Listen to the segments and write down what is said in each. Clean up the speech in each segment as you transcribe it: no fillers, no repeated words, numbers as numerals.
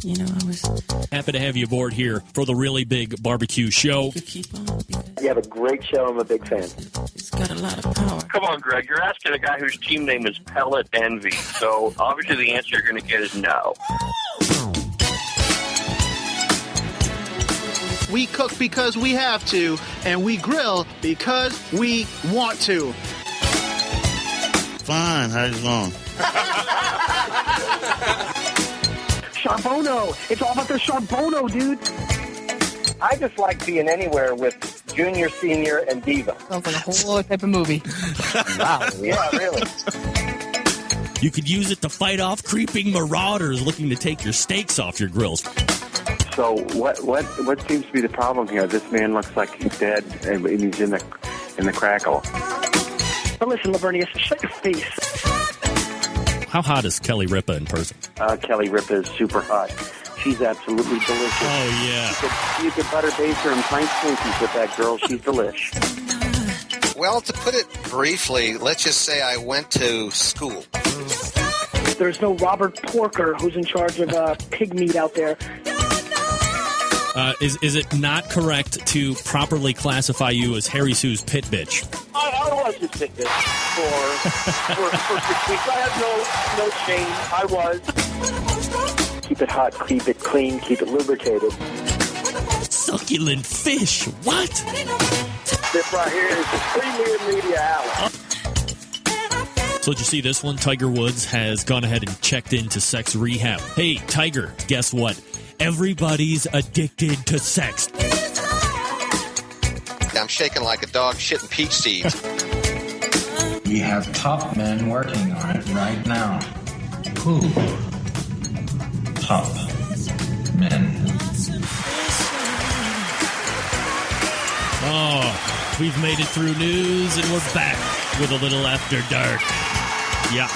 You know, I was happy to have you aboard here for the Really Big Barbecue Show. keep on. You have a great show. I'm a big fan. It's got a lot of power. Come on, Greg. You're asking a guy whose team name is Pellet Envy. So obviously the answer you're going to get is no. We cook because we have to, and we grill because we want to. Fine, how's it going? Charbono. It's all about the Charbono, dude. I just like being anywhere with Junior, Senior, and Diva. Sounds like a whole other type of movie. Wow. Yeah, really. You could use it to fight off creeping marauders looking to take your steaks off your grills. So what seems to be the problem here? This man looks like he's dead, and he's in the crackle. But listen, Lavernius, shut your face. How hot is Kelly Ripa in person? Kelly Ripa is super hot. She's absolutely delicious. Oh, yeah. You could butter baste her and pint Twinkies with that girl. She's delish. Well, to put it briefly, let's just say I went to school. There's no Robert Porker who's in charge of pig meat out there. Is it not correct to properly classify you as Harry Sue's pit bitch? I was his pit bitch for 6 weeks. I have no shame. I was. Keep it hot, keep it clean, keep it lubricated. Succulent fish. What? This right here is the premier media outlet. So did you see this one? Tiger Woods has gone ahead and checked into sex rehab. Hey, Tiger, guess what? Everybody's addicted to sex. I'm shaking like a dog shitting peach seeds. We have top men working on it right now. Who? Top men. Oh, we've made it through news and we're back with a little after dark. Yeah.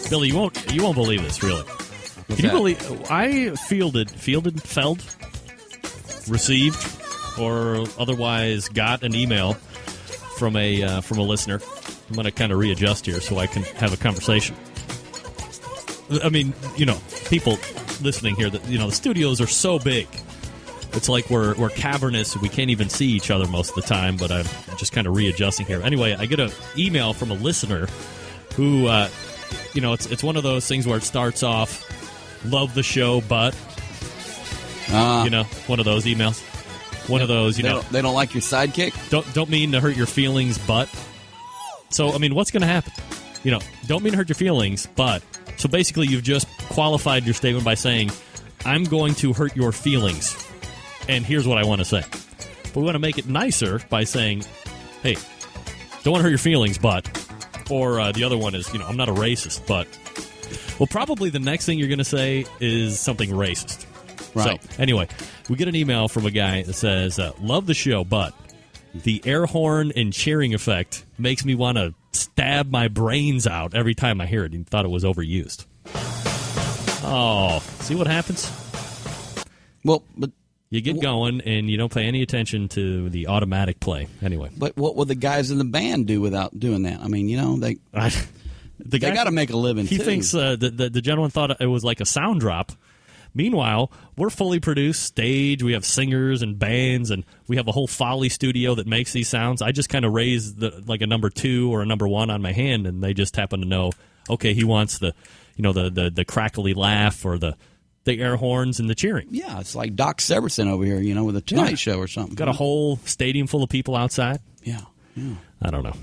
Billy, you won't believe this, really. Can you believe I received, or otherwise got an email from a listener. I'm going to kind of readjust here so I can have a conversation. I mean, people listening here, that the studios are so big. It's like we're cavernous. We can't even see each other most of the time, but I'm just kind of readjusting here. Anyway, I get an email from a listener who, it's one of those things where it starts off, love the show, but, one of those emails. One of those, They don't like your sidekick? Don't mean to hurt your feelings, but. So, I mean, what's going to happen? Don't mean to hurt your feelings, but. So basically, you've just qualified your statement by saying, I'm going to hurt your feelings. And here's what I want to say. But we want to make it nicer by saying, hey, don't want to hurt your feelings, but. Or the other one is, I'm not a racist, but. Well, probably the next thing you're going to say is something racist. Right. So, anyway, we get an email from a guy that says, love the show, but the air horn and cheering effect makes me want to stab my brains out every time I hear it. He thought it was overused. Oh, see what happens? Well, but you get going and you don't pay any attention to the automatic play. Anyway. But what will the guys in the band do without doing that? I mean, they got to make a living, He too. thinks the gentleman thought it was like a sound drop. Meanwhile, we're fully produced stage. We have singers and bands, and we have a whole Foley studio that makes these sounds. I just kind of raise like a number 2 or a number 1 on my hand, and they just happen to know, okay, he wants the crackly laugh or the air horns and the cheering. Yeah, it's like Doc Severinsen over here, with a Tonight Show or something. Got a whole stadium full of people outside. Yeah. I don't know.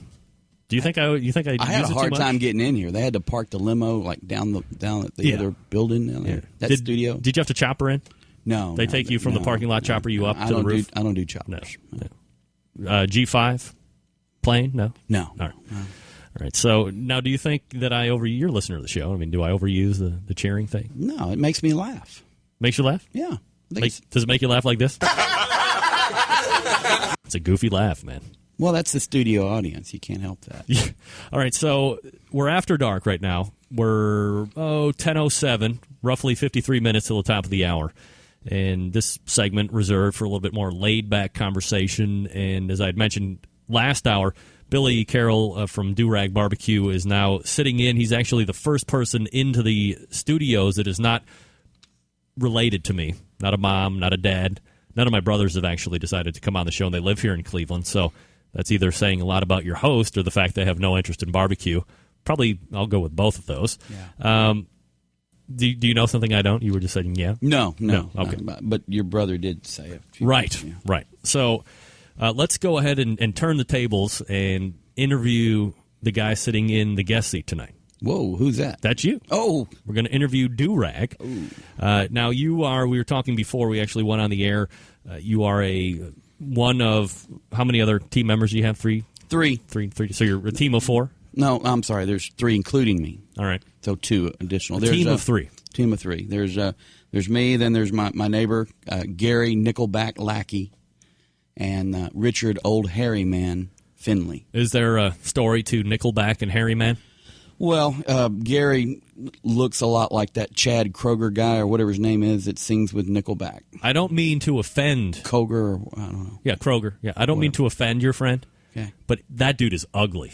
Do you think I had a hard time getting in here. They had to park the limo like down at the other building down there. That studio. Did you have to chopper in? No. They take you from the parking lot, chopper you up to the roof? I don't do choppers. No. G5 plane? No. No. All right. No. All right. So now, do you think that you're a listener to the show? I mean, do I overuse the cheering thing? No, it makes me laugh. Makes you laugh? Yeah. Does it make you laugh like this? It's a goofy laugh, man. Well, that's the studio audience. You can't help that. Yeah. All right, so we're after dark right now. We're 10:07, roughly 53 minutes till the top of the hour. And this segment reserved for a little bit more laid-back conversation. And as I had mentioned last hour, Billy Carroll from Do-Rag Barbecue is now sitting in. He's actually the first person into the studios that is not related to me. Not a mom, not a dad. None of my brothers have actually decided to come on the show, and they live here in Cleveland. So that's either saying a lot about your host or the fact they have no interest in barbecue. Probably I'll go with both of those. Yeah. Do you know something I don't? You were just saying, yeah? No. Okay. But your brother did say it. Right, yeah. Right. So let's go ahead and turn the tables and interview the guy sitting in the guest seat tonight. Whoa, who's that? That's you. Oh. We're going to interview Do-Rag. Now, you are, we were talking before we actually went on the air, you are one of, how many other team members do you have? Three. So you're a team of 4? No, I'm sorry. There's 3, including me. All right. So 2 additional. Team of 3. Team of 3. There's me. Then there's my neighbor Gary Nickelback Lackey, and Richard Old Hairy Man Finley. Is there a story to Nickelback and Hairy Man? Well, Gary looks a lot like that Chad Kroger guy or whatever his name is that sings with Nickelback. I don't mean to offend. Kroger, or I don't know. Yeah, Kroger. Yeah, I don't mean to offend your friend. Okay. But that dude is ugly.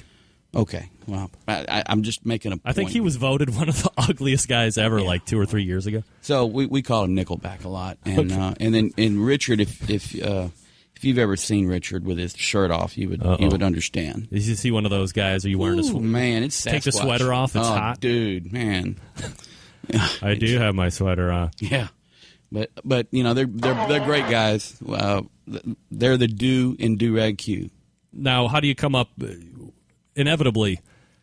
Okay. Well, I'm just making a point. I think he was voted one of the ugliest guys ever, like 2 or 3 years ago. So we call him Nickelback a lot, and then Richard, if you've ever seen Richard with his shirt off, you would understand. Is he one of those guys? Are you wearing a sweater? Man, it's Sasquatch. Take the sweater off. It's hot, dude. Man, I do have my sweater on. Yeah, but they're great guys. They're the Do and Do-Rag Q. Now, how do you come up? Inevitably,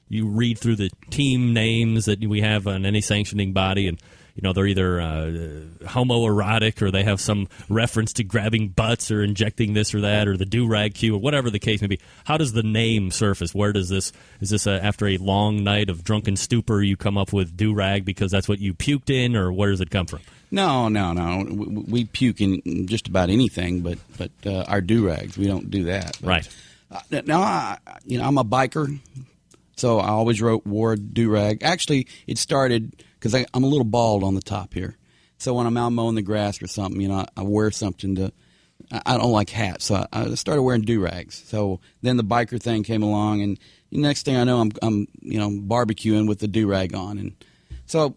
you read through the team names that we have on any sanctioning body, and they're either homoerotic or they have some reference to grabbing butts or injecting this or that or the do-rag Q or whatever the case may be. How does the name surface? Where does this? Is this after a long night of drunken stupor you come up with do-rag because that's what you puked in, or where does it come from? No. We puke in just about anything, but our do-rags, we don't do that. But, right. Now, I'm a biker, so I always wore a do-rag. Actually, it started because I'm a little bald on the top here. So when I'm out mowing the grass or something, I wear something to – I don't like hats, so I started wearing do-rags. So then the biker thing came along, and the next thing I know, I'm barbecuing with the do-rag on. And so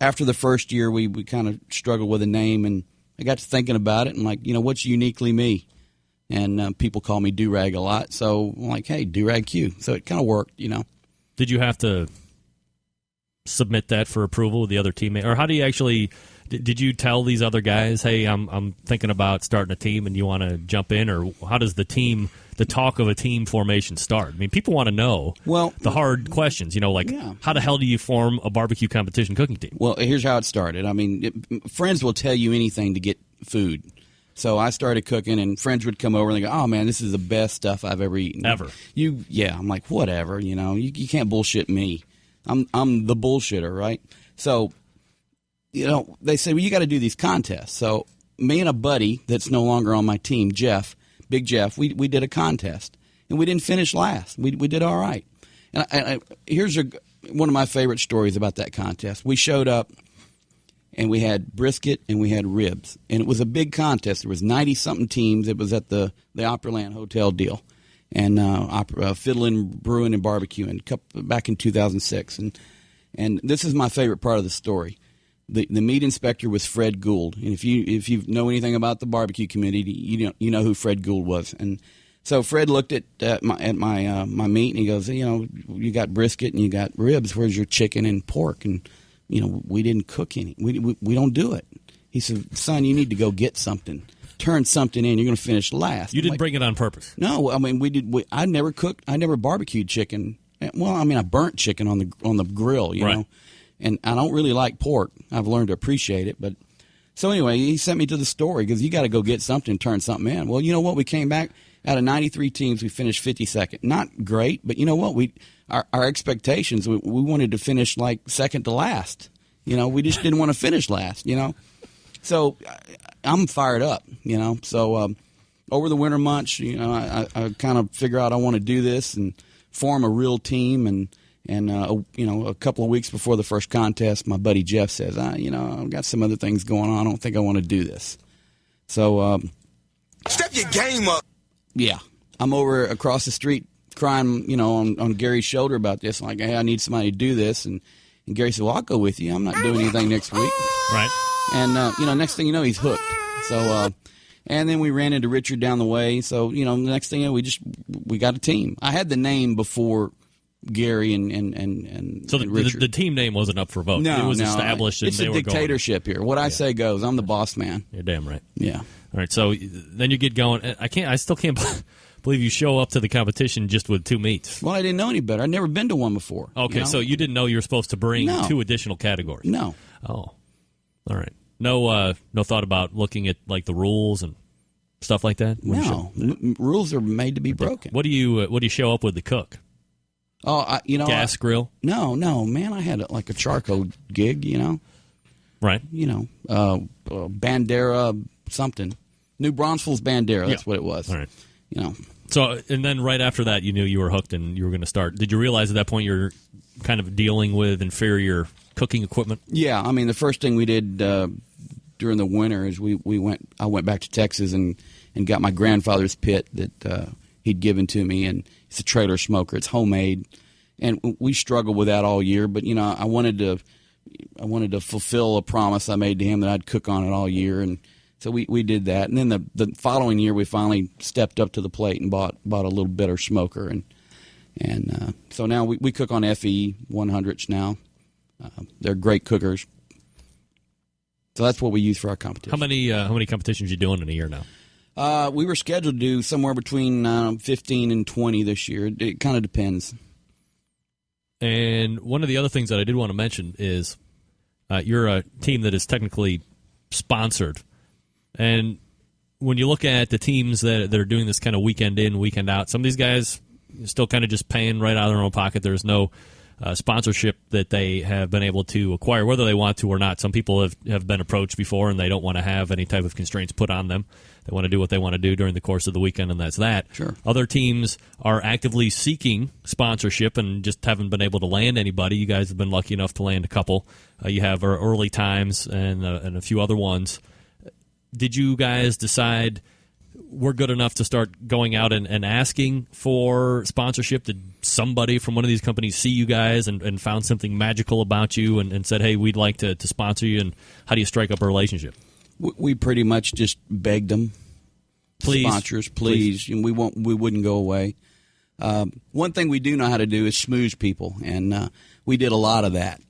after the first year, we kind of struggled with a name, and I got to thinking about it and like, what's uniquely me? And people call me Do-Rag a lot, so I'm like, hey, Do-Rag Q. So it kind of worked, Did you have to submit that for approval with the other teammate? Or how do you actually – did you tell these other guys, hey, I'm thinking about starting a team and you want to jump in? Or how does the talk of a team formation start? I mean, people want to know the hard questions, how the hell do you form a barbecue competition cooking team? Well, here's how it started. I mean, friends will tell you anything to get food. So I started cooking, and friends would come over, and they go, oh, man, this is the best stuff I've ever eaten. Ever. Yeah, I'm like, whatever, you can't bullshit me. I'm the bullshitter, right? So, they say, well, you got to do these contests. So me and a buddy that's no longer on my team, Jeff, Big Jeff, we did a contest, and we didn't finish last. We did all right. And here's one of my favorite stories about that contest. We showed up, and we had brisket and we had ribs. And it was a big contest. There was 90-something teams. It was at the Opryland Hotel deal. And Fiddling, Brewing, and Barbecuing back in 2006. And this is my favorite part of the story. The meat inspector was Fred Gould. And if you know anything about the barbecue community, you know who Fred Gould was. And so Fred looked at my meat, and he goes, you got brisket and you got ribs. Where's your chicken and pork? And we didn't cook any. We don't do it. He said, son, you need to go get something. Turn something in. You're going to finish last. You didn't bring it on purpose. No, I mean, we did. I never cooked. I never barbecued chicken. Well, I mean, I burnt chicken on the grill, you know. And I don't really like pork. I've learned to appreciate it. But so anyway, he sent me to the store. He goes, you got to go get something and turn something in. Well, you know what? We came back. Out of 93 teams, we finished 52nd. Not great, but you know what? Our expectations, we wanted to finish like second to last. We just didn't want to finish last, So I'm fired up, So over the winter months, I kind of figure out I want to do this and form a real team. And a couple of weeks before the first contest, my buddy Jeff says, I've got some other things going on. I don't think I want to do this. So step your game up. Yeah. I'm over across the street crying, on Gary's shoulder about this. Like, hey, I need somebody to do this. And Gary said, well, I'll go with you. I'm not doing anything next week. Right. And, next thing you know, he's hooked. So, and then we ran into Richard down the way. So, the next thing you know, we got a team. I had the name before Gary and so Richard. The team name wasn't up for vote. No, it was no, established. It's and a they dictatorship here. What I say goes. I'm the boss man. You're damn right. Yeah. All right. So then you get going. I still can't believe you show up to the competition just with 2 meets. Well, I didn't know any better. I'd never been to one before. Okay, so you didn't know you were supposed to bring 2 additional categories. No. Oh. All right. No thought about looking at like the rules and stuff like that. No. Rules are made to be broken. What do you show up with the cook? Oh, gas grill? No, man. I had like a charcoal gig, Right. Bandera something. New Braunfels Bandera. That's what it was. All right. So, and then right after that, you knew you were hooked and you were going to start. Did you realize at that point you're kind of dealing with inferior cooking equipment? Yeah. I mean, the first thing we did during the winter is I went back to Texas and got my grandfather's pit that he'd given to me, and it's a trailer smoker. It's homemade, and we struggled with that all year. But I wanted to fulfill a promise I made to him that I'd cook on it all year, and so we did that. And then the following year, we finally stepped up to the plate and bought a little better smoker, and so now we cook on FE 100s now. They're great cookers. So that's what we use for our competition. How many competitions are you doing in a year now? We were scheduled to do somewhere between 15 and 20 this year. It kind of depends. And one of the other things that I did want to mention is you're a team that is technically sponsored. And when you look at the teams that are doing this kind of weekend in, weekend out, some of these guys are still kind of just paying right out of their own pocket. There's no sponsorship that they have been able to acquire, whether they want to or not. Some people have been approached before, and they don't want to have any type of constraints put on them. They want to do what they want to do during the course of the weekend, and that's that. Sure. Other teams are actively seeking sponsorship and just haven't been able to land anybody. You guys have been lucky enough to land a couple. You have Early Times and a few other ones. Did you guys decide we're good enough to start going out and asking for sponsorship? Did somebody from one of these companies see you guys and found something magical about you and said, hey, we'd like to sponsor you? And how do you strike up a relationship? We pretty much just begged them. Please. Sponsors, please. And we wouldn't go away. One thing we do know how to do is schmooze people, and we did a lot of that.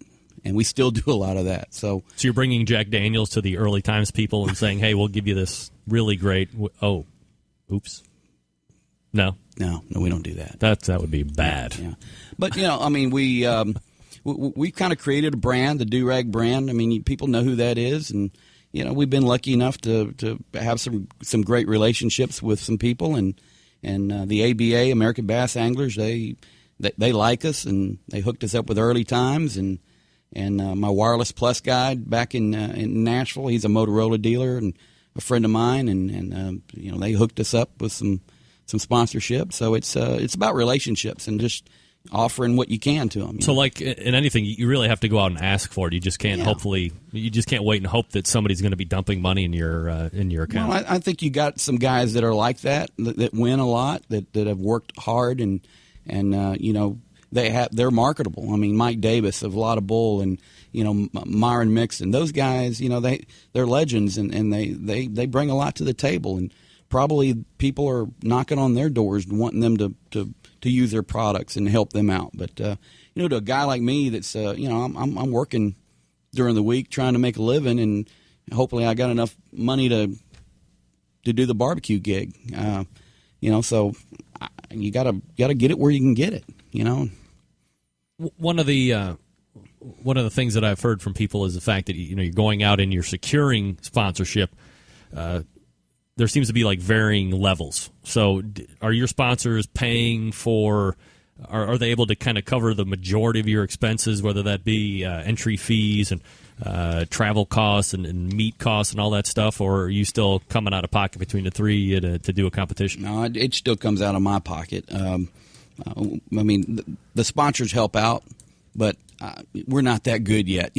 And we still do a lot of that. So you're bringing Jack Daniels to the Early Times people and saying, hey, we'll give you this really great oops. No, we don't do that. That would be bad. Yeah. But, we kind of created a brand, the Do-Rag brand. I mean, people know who that is. And, we've been lucky enough to have some great relationships with some people. And the ABA, American Bass Anglers, they like us, and they hooked us up with Early Times. And my Wireless Plus guy back in Nashville, he's a Motorola dealer and a friend of mine, and they hooked us up with some sponsorship. So it's about relationships and just offering what you can to them. So, like in anything, you really have to go out and ask for it. You just can't. You just can't wait and hope that somebody's going to be dumping money in your account. Well, I think you got some guys that are like that win a lot, that have worked hard, and they're marketable. I mean, Mike Davis of Lotta Bull and Myron Mixon, those guys, they're legends, and they bring a lot to the table, and probably people are knocking on their doors and wanting them to use their products and help them out. But to a guy like me that's I'm working during the week trying to make a living, and hopefully I got enough money to do the barbecue gig. So you gotta get it where you can get it. One of the things that I've heard from people is the fact that you're going out and you're securing sponsorship. There seems to be like varying levels. So, are your sponsors paying for? Are they able to kind of cover the majority of your expenses, whether that be entry fees and travel costs and meat costs and all that stuff, or are you still coming out of pocket between the three to do a competition? No, it still comes out of my pocket. I mean, the sponsors help out, but we're not that good yet,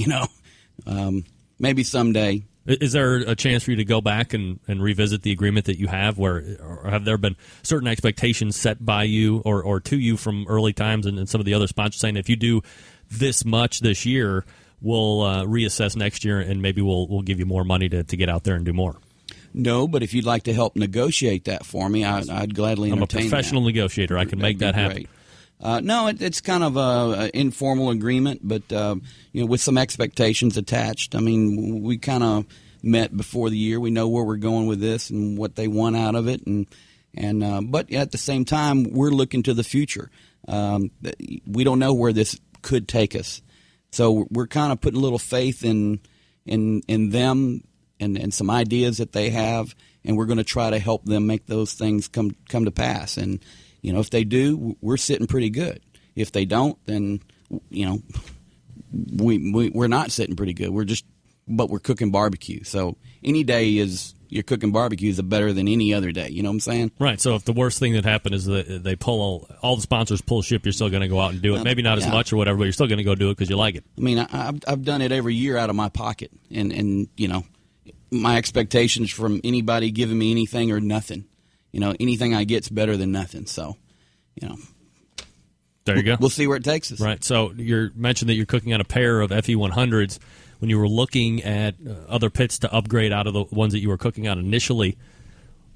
Maybe someday. Is there a chance for you to go back and revisit the agreement that you have, or have there been certain expectations set by you or to you from early times and some of the other sponsors saying if you do this much this year, we'll reassess next year and maybe we'll give you more money to get out there and do more? No, but if you'd like to help negotiate that for me, I'd gladly entertain that. I'm a professional negotiator. I can make that happen. Great. No, it's kind of an informal agreement, but with some expectations attached. I mean, we kind of met before the year. We know where we're going with this and what they want out of it, but at the same time, we're looking to the future. We don't know where this could take us, so we're kind of putting a little faith in them and some ideas that they have, and we're going to try to help them make those things come to pass. And if they do, we're sitting pretty good. If they don't, then we're not sitting pretty good. But we're cooking barbecue. So any day you're cooking barbecue is better than any other day. You know what I'm saying? Right. So if the worst thing that happened is that they pull all the sponsors pull ship, you're still going to go out and do it. Maybe not as much or whatever, but you're still going to go do it because you like it. I mean, I've done it every year out of my pocket, and my expectations from anybody giving me anything or nothing. Anything I get's better than nothing. So, there you go. We'll see where it takes us. Right. So you mentioned that you're cooking on a pair of FE100s. When you were looking at other pits to upgrade out of the ones that you were cooking on initially,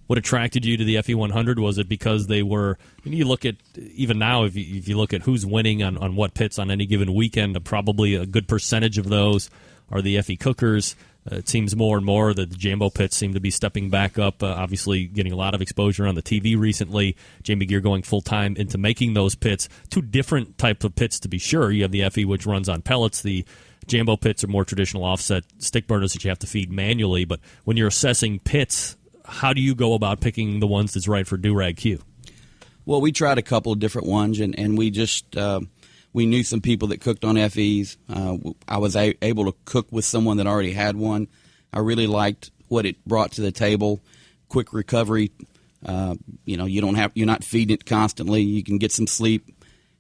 what attracted you to the FE100? Was it because they were? You look at even now, if you look at who's winning on what pits on any given weekend, probably a good percentage of those are the FE cookers. It seems more and more that the Jambo pits seem to be stepping back up, obviously getting a lot of exposure on the TV recently. Jamie Gear going full-time into making those pits. Two different types of pits, to be sure. You have the FE, which runs on pellets. The Jambo pits are more traditional offset stick burners that you have to feed manually. But when you're assessing pits, how do you go about picking the ones that's right for Durag Q? Well, we tried a couple of different ones, and we just we knew some people that cooked on FEs. I was able to cook with someone that already had one. I really liked what it brought to the table. Quick recovery. You're not feeding it constantly. You can get some sleep.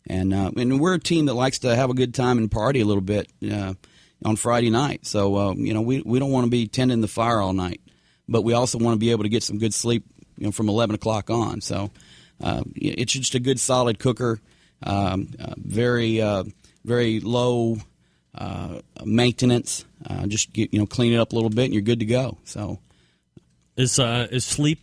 And we're a team that likes to have a good time and party a little bit on Friday night. So we don't want to be tending the fire all night, but we also want to be able to get some good sleep from 11 o'clock on. So it's just a good solid cooker. Very low maintenance. Just clean it up a little bit and you're good to go. So is sleep?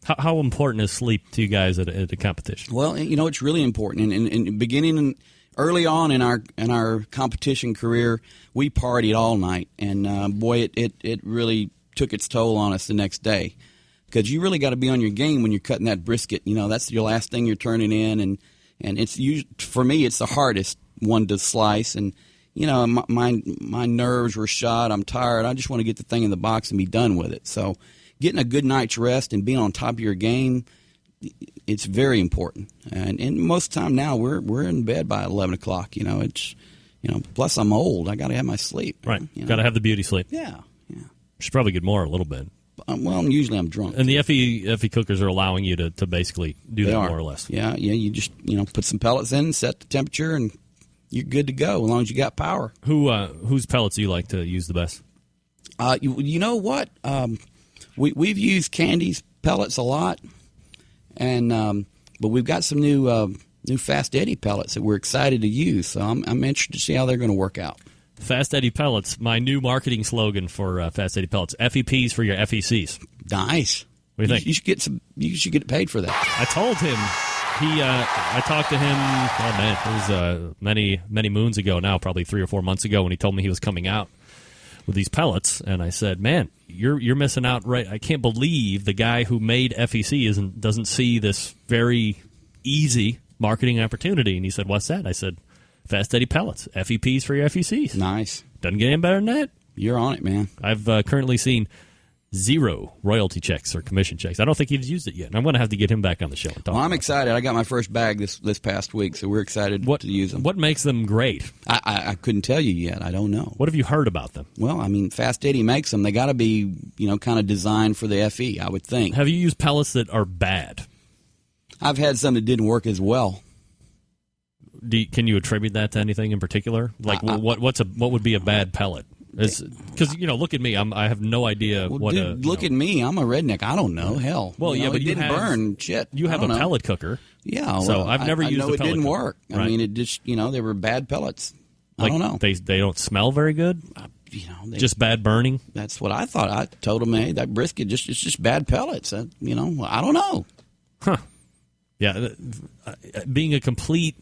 How important is sleep to you guys at a competition? Well, it's really important. And beginning early on in our competition career, we partied all night, and boy, it really took its toll on us the next day, because you really got to be on your game when you're cutting that brisket. That's your last thing you're turning in, and it's for me, it's the hardest one to slice. And my nerves were shot. I'm tired. I just want to get the thing in the box and be done with it. So getting a good night's rest and being on top of your game, it's very important. And most of the time now, we're in bed by 11 o'clock. Plus I'm old. I got to have my sleep. Right. Got to have the beauty sleep. Yeah. Should probably get more a little bit. Usually I'm drunk. And the FE cookers are allowing you to basically do that more or less. Yeah. You just put some pellets in, set the temperature, and you're good to go as long as you got power. Whose pellets do you like to use the best? You know what? We've used Candy's pellets a lot, and but we've got some new Fast Eddie pellets that we're excited to use. So I'm interested to see how they're going to work out. Fast Eddie pellets, my new marketing slogan for Fast Eddie pellets: FEPs for your FECs. Nice. What do you think? You should get paid for that. I told him. I talked to him. Oh man, it was many moons ago now, probably 3 or 4 months ago, when he told me he was coming out with these pellets, and I said, "Man, you're missing out, right? I can't believe the guy who made FEC doesn't see this very easy marketing opportunity." And he said, "What's that?" I said, "Fast Eddie pellets, FEPs for your FECs." Nice. Doesn't get any better than that. You're on it, man. I've currently seen 0 royalty checks or commission checks. I don't think he's used it yet, and I'm going to have to get him back on the show. Well, I'm excited. I got my first bag this past week, so we're excited to use them. What makes them great? I couldn't tell you yet. I don't know. What have you heard about them? Well, Fast Eddie makes them. They got to be, kind of designed for the FE, I would think. Have you used pellets that are bad? I've had some that didn't work as well. Can you attribute that to anything in particular? Like what would be a bad pellet? Because look at me. I have no idea what. Dude, look at me. I'm a redneck. I don't know. Hell. Well, but it didn't burn. Shit. You have a pellet cooker. Yeah. So I've never used. I know a pellet it didn't cooker. work. Right. I mean, it just they were bad pellets. Like, I don't know. They don't smell very good. Just bad burning. That's what I thought. I told them, hey, that brisket it's just bad pellets. I don't know. Huh. Yeah. Being a complete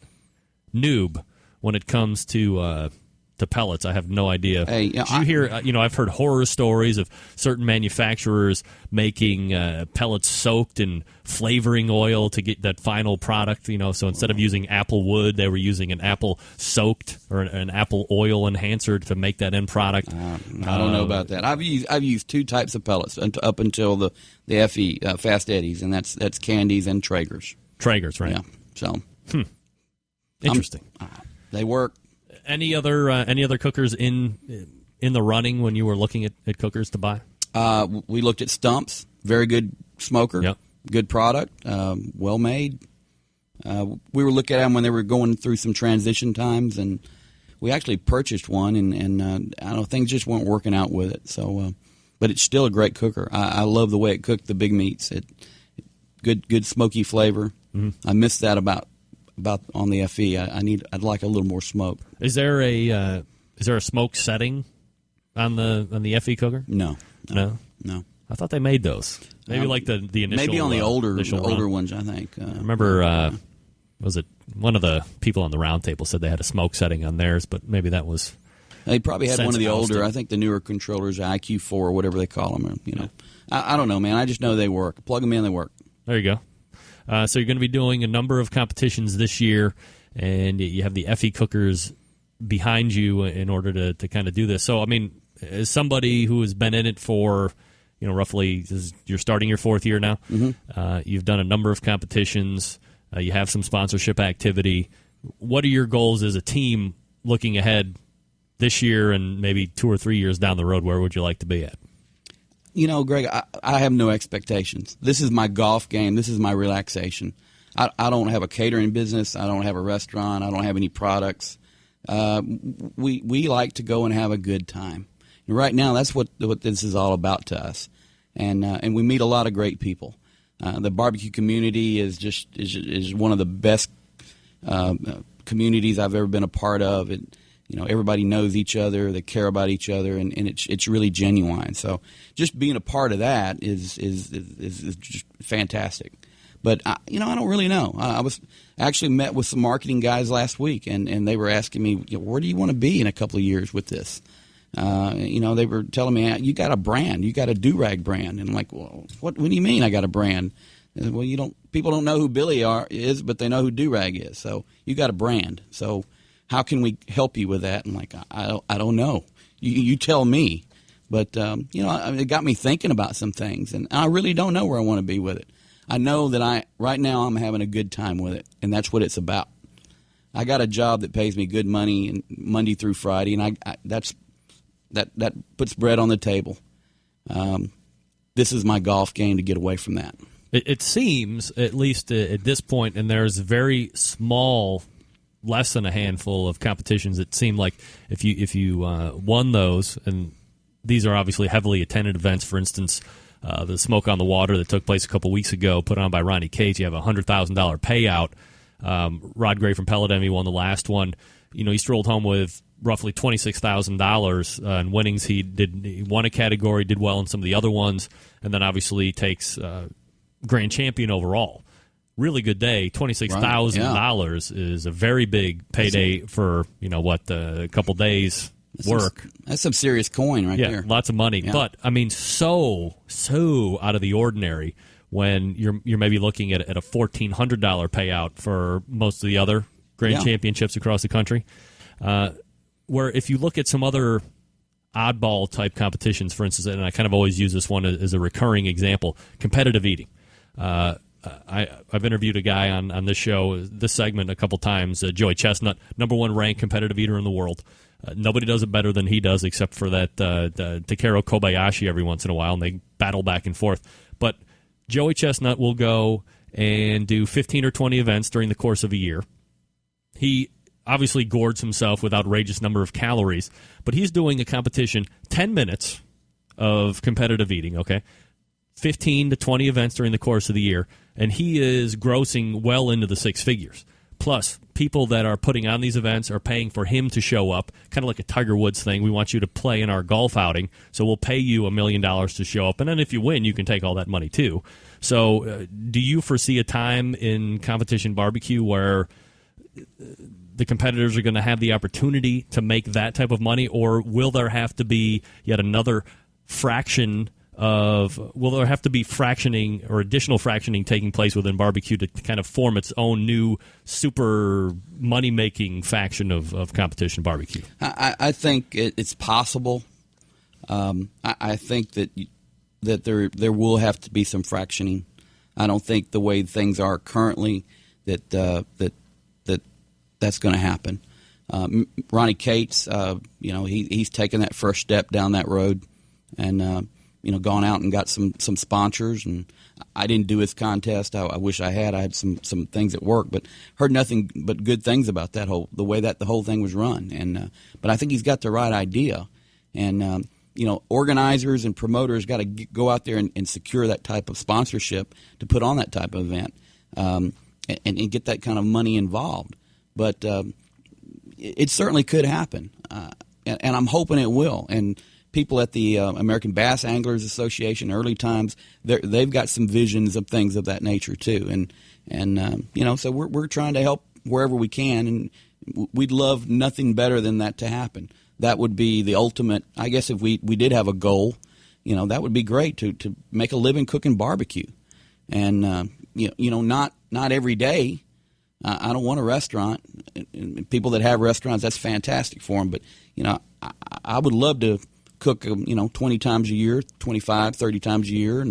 noob when it comes to pellets, I have no idea. Hey, Did you hear? I've heard horror stories of certain manufacturers making pellets soaked in flavoring oil to get that final product. So instead of using apple wood, they were using an apple soaked or an apple oil enhancer to make that end product. I don't know about that. I've used two types of pellets up until the FE Fast Eddies, and that's Candies and Traegers. Traegers, right? Yeah. So interesting. They work. Any other cookers in the running when you were looking at cookers to buy? We looked at Stumps. Very good smoker. Yep. Good product. Well made. We were looking at them when they were going through some transition times, and we actually purchased one, and I don't know, things just weren't working out with it. So, but it's still a great cooker. I love the way it cooked the big meats. Good smoky flavor. Mm-hmm. I missed that about on the FE. I'd like a little more smoke. Is there a smoke setting on the FE cooker? No. I thought they made those. Maybe like the initial. Maybe on the older run. ones. I think. I remember. Was it one of the people on the round table said they had a smoke setting on theirs, but maybe that was. They probably had one of the older. I think the newer controllers, IQ4 or whatever they call them. I don't know, man. I just know they work. Plug them in, they work. There you go. So you're going to be doing a number of competitions this year, and you have the FE cookers behind you in order to kind of do this. So, I mean, as somebody who has been in it for, roughly, you're starting your fourth year now. Mm-hmm. You've done a number of competitions. You have some sponsorship activity. What are your goals as a team looking ahead this year and maybe 2 or 3 years down the road? Where would you like to be at? Greg, I have no expectations. This is my golf game. This is my relaxation. I don't have a catering business. I don't have a restaurant. I don't have any products. We like to go and have a good time. And right now, that's what this is all about to us. And we meet a lot of great people. The barbecue community is one of the best communities I've ever been a part of. Everybody knows each other. They care about each other, and it's really genuine. So just being a part of that is just fantastic. But I don't really know. I was actually met with some marketing guys last week, and they were asking me, where do you want to be in a couple of years with this? They were telling me, you got a brand, you got a do-rag brand, and I'm like, well, what do you mean I got a brand? Well, people don't know who Billy is, but they know who do-rag is. So you got a brand. So how can we help you with that? And like, I don't know. You tell me. But it got me thinking about some things, and I really don't know where I want to be with it. I know that right now I'm having a good time with it, and that's what it's about. I got a job that pays me good money and Monday through Friday, and that puts bread on the table. This is my golf game to get away from that. It seems, at least at this point, and there's very small, less than a handful of competitions. It seemed like if you won those, and these are obviously heavily attended events. For instance, the Smoke on the Water that took place a couple weeks ago, put on by Ronnie Cates. You have a $100,000 payout. Rod Gray from Pellet Envy won the last one. He strolled home with roughly $26,000 in winnings. He won a category, did well in some of the other ones, and then obviously takes grand champion overall. Really good day. $26,000 is a very big payday for a couple days work. That's some serious coin right there. Lots of money. Yeah. But I mean, so out of the ordinary when you're maybe looking at a $1,400 payout for most of the other grand championships across the country. Where if you look at some other oddball type competitions, for instance, and I kind of always use this one as a recurring example, competitive eating. I've interviewed a guy on this show, this segment, a couple times, Joey Chestnut, #1 ranked competitive eater in the world. Nobody does it better than he does, except for that Takeru Kobayashi every once in a while, and they battle back and forth. But Joey Chestnut will go and do 15 or 20 events during the course of a year. He obviously gourds himself with outrageous number of calories, but he's doing a competition, 10 minutes of competitive eating, okay? 15 to 20 events during the course of the year, and he is grossing well into the six figures. Plus, people that are putting on these events are paying for him to show up, kind of like a Tiger Woods thing. We want you to play in our golf outing, so we'll pay you $1 million to show up. And then if you win, you can take all that money too. So do you foresee a time in competition barbecue where the competitors are going to have the opportunity to make that type of money, or will there have to be yet another fractioning or additional fractioning taking place within barbecue to kind of form its own new super money-making faction of competition barbecue? I think it's possible. I think that there will have to be some fractioning. I don't think the way things are currently that's going to happen. Ronnie Cates, he's taken that first step down that road, and gone out and got some sponsors. And I didn't do his contest. I wish I had. I had some things at work, but heard nothing but good things about the way that the whole thing was run. And but I think he's got the right idea. And organizers and promoters got to go out there and secure that type of sponsorship to put on that type of event, and get that kind of money involved. But it certainly could happen, and I'm hoping it will. And people at the American Bass Anglers Association, early times, they've got some visions of things of that nature too. And so we're trying to help wherever we can, and we'd love nothing better than that to happen. That would be the ultimate. I guess if we did have a goal, that would be great to make a living cooking barbecue, and not every day. I don't want a restaurant. People that have restaurants, that's fantastic for them. But I would love to cook 20 times a year, 25, 30 times a year,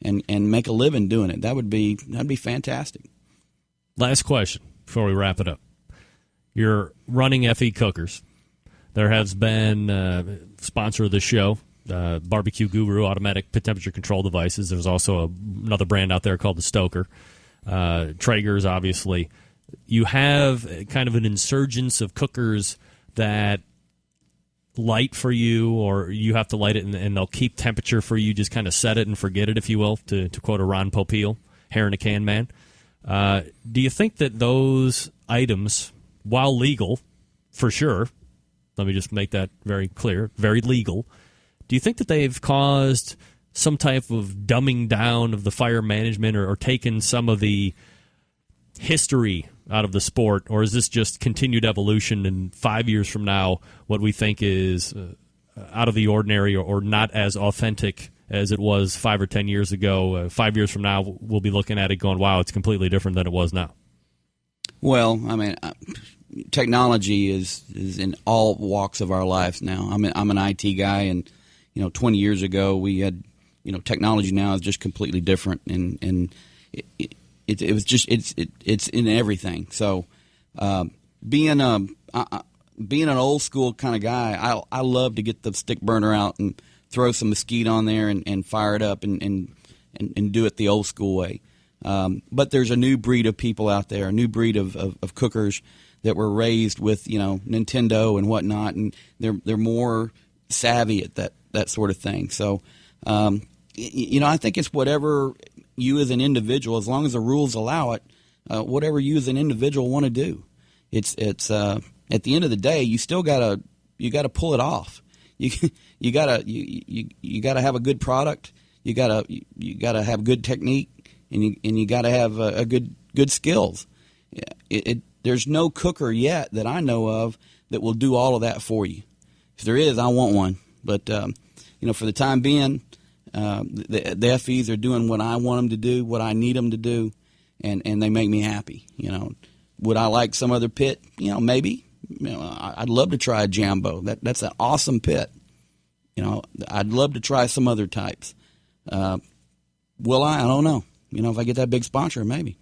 and make a living doing it. That'd be fantastic. Last question before we wrap it up. You're running FE Cookers. There has been sponsor of the show, Barbecue Guru automatic pit temperature control devices. There's also another brand out there called the Stoker. Traeger's, obviously. You have kind of an insurgence of cookers that light for you, or you have to light it and they'll keep temperature for you, just kind of set it and forget it, if you will, to quote a Ron Popeil, hair in a can man. Do you think that those items, while legal, for sure, let me just make that very clear, very legal, do you think that they've caused some type of dumbing down of the fire management, or taken some of the history out of the sport, or is this just continued evolution, and 5 years from now what we think is out of the ordinary or not as authentic as it was 5 or 10 years ago? 5 years from now we'll be looking at it going, wow, it's completely different than it was now. Well, I mean, technology is in all walks of our lives now. I'm an IT guy, and 20 years ago we had technology. Now is just completely different, and it was just it's in everything. So being an old school kind of guy, I love to get the stick burner out and throw some mesquite on there and fire it up and do it the old school way. But there's a new breed of people out there, a new breed of cookers that were raised with Nintendo and whatnot, and they're more savvy at that sort of thing. So I think it's whatever you as an individual, as long as the rules allow it, whatever you as an individual want to do. It's at the end of the day, you still gotta pull it off. You gotta have a good product. You gotta have good technique, and you gotta have a good skills. There's no cooker yet that I know of that will do all of that for you. If there is, I want one. But for the time being, the FEs are doing what I want them to do, what I need them to do, and they make me happy. Would I like some other pit? Maybe. I'd love to try a Jambo. That's an awesome pit. I'd love to try some other types. Will I? I don't know. If I get that big sponsor, maybe.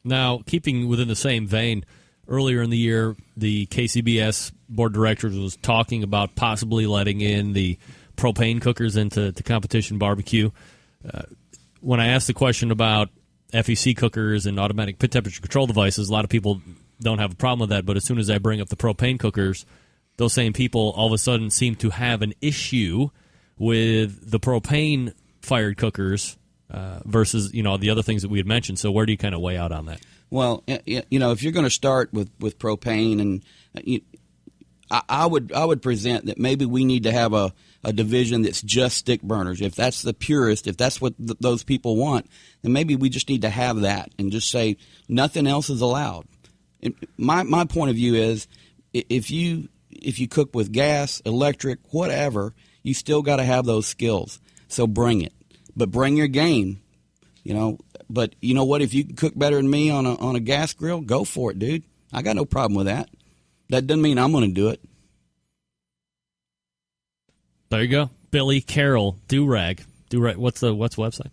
Now, keeping within the same vein, earlier in the year, the KCBS board of directors was talking about possibly letting in the propane cookers into competition barbecue. When I asked the question about FEC cookers and automatic pit temperature control devices, a lot of people don't have a problem with that. But as soon as I bring up the propane cookers, those same people all of a sudden seem to have an issue with the propane-fired cookers versus, the other things that we had mentioned. So where do you kind of weigh out on that? Well, if you're going to start with propane, and I would present that maybe we need to have a division that's just stick burners. If that's the purest, if that's what those people want, then maybe we just need to have that and just say nothing else is allowed. And my point of view is if you cook with gas, electric, whatever, you still got to have those skills. So bring it, but bring your game. But you know what? If you can cook better than me on a gas grill, go for it, dude. I got no problem with that. That doesn't mean I'm going to do it. There you go, Billy Carroll, Do-Rag. Do-Rag. What's the website?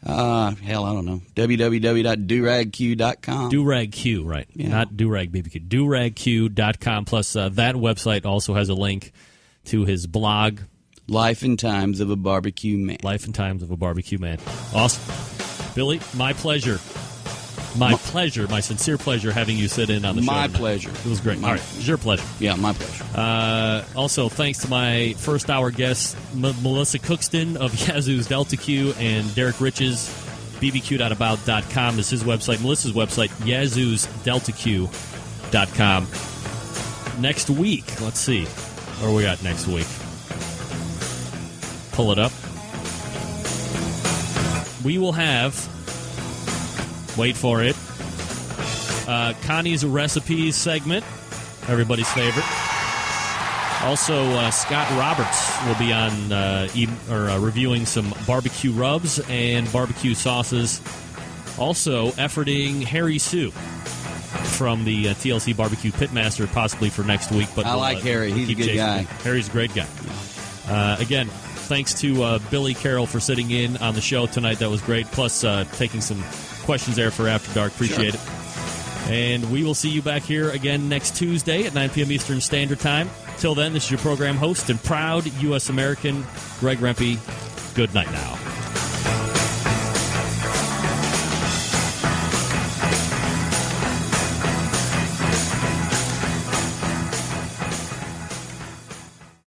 Hell, I don't know. www.duragq.com. Do-Rag-Q, right? Yeah. Not Do-Rag BBQ. DoRagQ.com. Plus, that website also has a link to his blog, Life and Times of a Barbecue Man. Life and Times of a Barbecue Man. Awesome. Billy, my pleasure. My pleasure, my sincere pleasure having you sit in on the show. My pleasure. It was great. All right, it was your pleasure. Yeah, my pleasure. Also, thanks to my first hour guests, Melissa Cookston of Yazoo's Delta Q and Derek Riches, bbq.about.com is his website. Melissa's website, yazoo'sdeltaq.com. Next week, let's see. Where are we at next week? Pull it up. We will have... Wait for it. Connie's Recipes segment, everybody's favorite. Also, Scott Roberts will be on reviewing some barbecue rubs and barbecue sauces. Also, efforting Harry Sue from the TLC Barbecue Pitmaster, possibly for next week. But I like Harry. He's a good guy. Harry's a great guy. Again, thanks to Billy Carroll for sitting in on the show tonight. That was great. Plus, taking some questions there for After Dark. Appreciate it. And we will see you back here again next Tuesday at 9 p.m. Eastern Standard Time. Till then, this is your program host and proud U.S. American, Greg Rempe. Good night now.